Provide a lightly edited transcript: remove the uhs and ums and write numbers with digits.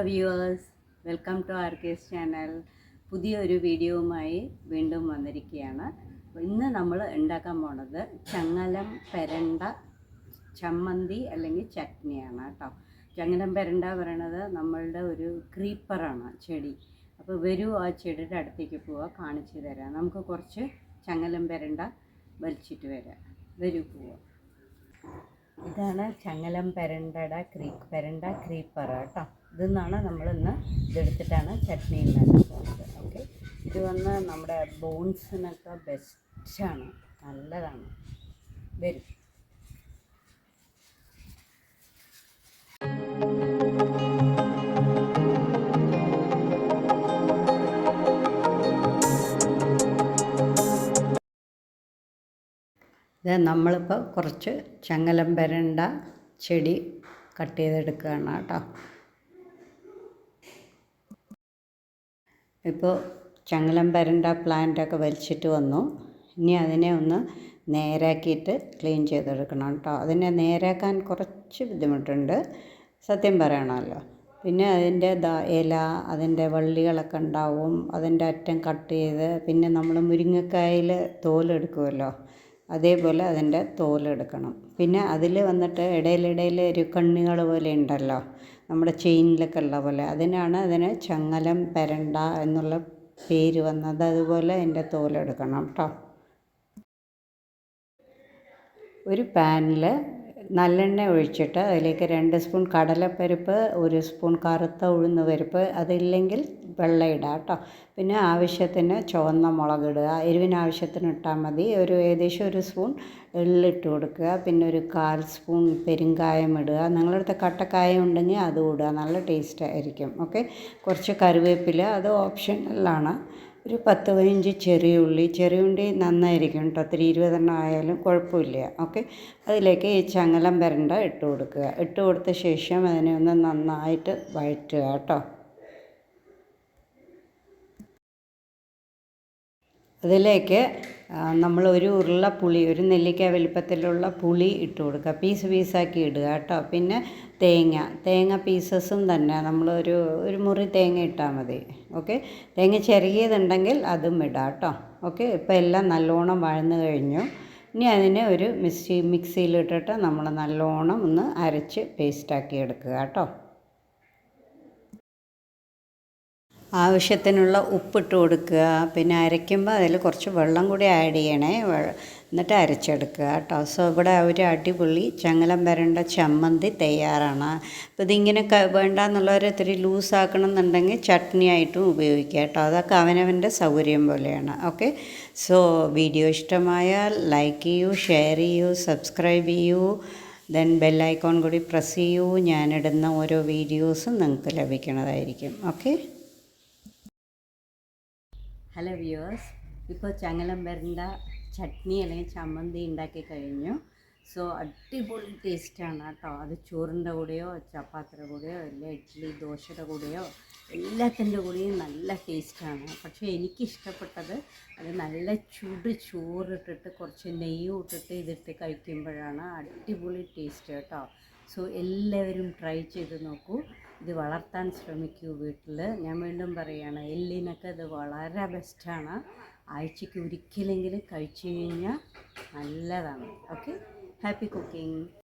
Viewers, welcome to ആർക്കേസ് channel. പുതിയൊരു വീഡിയോവുമായി വീണ്ടും വന്നിരിക്കുകയാണ്. ഇന്ന് നമ്മൾ ഉണ്ടാക്കാൻ പോണത് ചങ്ങലം പെരണ്ട ചമ്മന്തി അല്ലെങ്കിൽ ചട്നിയാണ് കേട്ടോ. ചങ്ങലം പെരണ്ട പറയണത് നമ്മളുടെ ഒരു ക്രീപ്പറാണ് ചെടി. അപ്പോൾ വരൂ, ആ ചെടിയുടെ അടുത്തേക്ക് പോവുക, കാണിച്ചു തരാം. നമുക്ക് കുറച്ച് ചങ്ങലം പെരണ്ട വലിച്ചിട്ട് വരാം. വരൂ, പോവുക. ഇതാണ് ചങ്ങലം പെരണ്ട ക്രീപ്പർ കേട്ടോ. ഇതെന്നാണ് നമ്മളിന്ന് ഇതെടുത്തിട്ടാണ് ചട്നി ഉണ്ടാക്കാൻ പോകുന്നത്. ഓക്കെ, ഇത് വന്ന് നമ്മുടെ ബോൺസിനൊക്കെ ബെസ്റ്റാണ്, നല്ലതാണ്. വരും. ഇത് നമ്മളിപ്പോൾ കുറച്ച് ചങ്ങലം പെരണ്ട ചെടി കട്ട് ചെയ്തെടുക്കുകയാണ് കേട്ടോ. ഇപ്പോൾ ചങ്ങലം പെരണ്ട പ്ലാന്റൊക്കെ വലിച്ചിട്ട് വന്നു. ഇനി അതിനെ ഒന്ന് നേരാക്കിയിട്ട് ക്ലീൻ ചെയ്തെടുക്കണം കേട്ടോ. അതിനെ നേരാക്കാൻ കുറച്ച് ബുദ്ധിമുട്ടുണ്ട്, സത്യം പറയണമല്ലോ. പിന്നെ അതിൻ്റെ ഇല, അതിൻ്റെ വള്ളികളൊക്കെ ഉണ്ടാവും. അതിൻ്റെ അറ്റം കട്ട് ചെയ്ത്, പിന്നെ നമ്മൾ മുരിങ്ങക്കായിൽ തോലെടുക്കുമല്ലോ, അതേപോലെ അതിൻ്റെ തോലെടുക്കണം. പിന്നെ അതിൽ വന്നിട്ട് ഇടയിലിടയിൽ ഒരു കണ്ണികൾ പോലെ ഉണ്ടല്ലോ, നമ്മുടെ ചെയിനിലൊക്കെ ഉള്ള പോലെ, അതിനെ ചങ്ങലം പെരണ്ട എന്നുള്ള പേര് വന്നത്. അതുപോലെ അതിൻ്റെ തോലെടുക്കണം കേട്ടോ. ഒരു പാനിൽ നല്ലെണ്ണ ഒഴിച്ചിട്ട് അതിലേക്ക് 2 സ്പൂൺ കടലപ്പരിപ്പ്, 1 സ്പൂൺ കറുത്ത ഉഴുന്ന് പരിപ്പ്, അതില്ലെങ്കിൽ വെള്ള ഇടുക കേട്ടോ. പിന്നെ ആവശ്യത്തിന് ചുവന്ന മുളക് ഇടുക, എരിവിന് ആവശ്യത്തിന് ഇട്ടാൽ മതി. ഏകദേശം 1 സ്പൂൺ എള്ളിട്ട് കൊടുക്കുക. പിന്നെ 1/4 സ്പൂൺ പെരുങ്കായം ഇടുക. നിങ്ങളടുത്ത് കട്ടക്കായം ഉണ്ടെങ്കിൽ അതും ഇടുക, നല്ല ടേസ്റ്റ് ആയിരിക്കും. ഓക്കെ, കുറച്ച് കറിവേപ്പില, അത് ഓപ്ഷണലാണ്. ഒരു 10-15 ചെറിയുള്ളി നന്നായിരിക്കും കേട്ടോ. 20 ആയാലും കുഴപ്പമില്ല. ഓക്കെ, അതിലേക്ക് ഈ ചങ്ങലം പെരണ്ട ഇട്ട് കൊടുക്കുക. ഇട്ട് കൊടുത്ത ശേഷം അതിനെ ഒന്ന് നന്നായിട്ട് വഴറ്റുക കേട്ടോ. അതിലേക്ക് നമ്മൾ ഒരു ഉരുള പുളി, ഒരു നെല്ലിക്ക വലിപ്പത്തിലുള്ള പുളി ഇട്ട് കൊടുക്കുക. പീസാക്കി ഇടുക കേട്ടോ. പിന്നെ തേങ്ങ പീസസും തന്നെ ഒരു മുറി തേങ്ങ ഇട്ടാൽ മതി. ഓക്കെ, തേങ്ങ ചിരകിയതുണ്ടെങ്കിൽ അതും ഇടാം കേട്ടോ. ഓക്കെ, ഇപ്പോൾ എല്ലാം നല്ലോണം വഴന്നു കഴിഞ്ഞു. ഇനി അതിനെ ഒരു മിക്സിയിലിട്ടിട്ട് നമ്മൾ നല്ലോണം ഒന്ന് അരച്ച് പേസ്റ്റാക്കി എടുക്കുക കേട്ടോ. ആവശ്യത്തിനുള്ള ഉപ്പിട്ട് കൊടുക്കുക. പിന്നെ അരയ്ക്കുമ്പോൾ അതിൽ കുറച്ച് വെള്ളം കൂടി ആഡ് ചെയ്യണേ, എന്നിട്ട് അരച്ചെടുക്കുക കേട്ടോ. സോ ഇവിടെ ഒരു അടിപൊളി ചങ്ങലം പെരണ്ട ചമ്മന്തി തയ്യാറാണ്. അപ്പോൾ ഇതിങ്ങനെ വേണ്ടാന്നുള്ളവർ ഇത്തിരി ലൂസാക്കണം എന്നുണ്ടെങ്കിൽ ചട്നി ആയിട്ടും ഉപയോഗിക്കുക കേട്ടോ. അതൊക്കെ അവനവൻ്റെ സൗകര്യം പോലെയാണ്. ഓക്കെ, സോ വീഡിയോ ഇഷ്ടമായാൽ ലൈക്ക് ചെയ്യൂ, ഷെയർ ചെയ്യൂ, സബ്സ്ക്രൈബ് ചെയ്യൂ, ദെൻ ബെല്ലൈക്കോൺ കൂടി പ്രസ് ചെയ്യൂ. ഞാനിടുന്ന ഓരോ വീഡിയോസും നിങ്ങൾക്ക് ലഭിക്കുന്നതായിരിക്കും. ഓക്കെ. ഹലോ വ്യൂവേഴ്സ്, ഇപ്പോൾ ചങ്ങലം പെരണ്ട ചട്നി അല്ലെങ്കിൽ ചമ്മന്തി ഉണ്ടാക്കി കഴിഞ്ഞു. സോ അടിപൊളി ടേസ്റ്റാണ് കേട്ടോ. അത് ചോറിൻ്റെ കൂടെയോ ചപ്പാത്തിയുടെ കൂടെയോ അല്ല ഇഡ്ഡലി ദോശയുടെ കൂടെയോ എല്ലാത്തിൻ്റെ കൂടെയും നല്ല ടേസ്റ്റാണ്. പക്ഷേ എനിക്കിഷ്ടപ്പെട്ടത് അത് നല്ല ചോറിട്ടിട്ട് കുറച്ച് നെയ്യും ഇട്ടിട്ട് ഇതിട്ട് കഴിക്കുമ്പോഴാണ് അടിപൊളി ടേസ്റ്റ് കേട്ടോ. സോ എല്ലാവരും ട്രൈ ചെയ്ത് നോക്കൂ. ഇത് വളർത്താൻ ശ്രമിക്കൂ വീട്ടിൽ. ഞാൻ വീണ്ടും പറയുകയാണ്, എല്ലിനൊക്കെ ഇത് വളരെ ബെസ്റ്റാണ്. ആഴ്ചയ്ക്ക് ഒരിക്കലെങ്കിലും കഴിച്ചു കഴിഞ്ഞാൽ നല്ലതാണ്. Okay, happy cooking.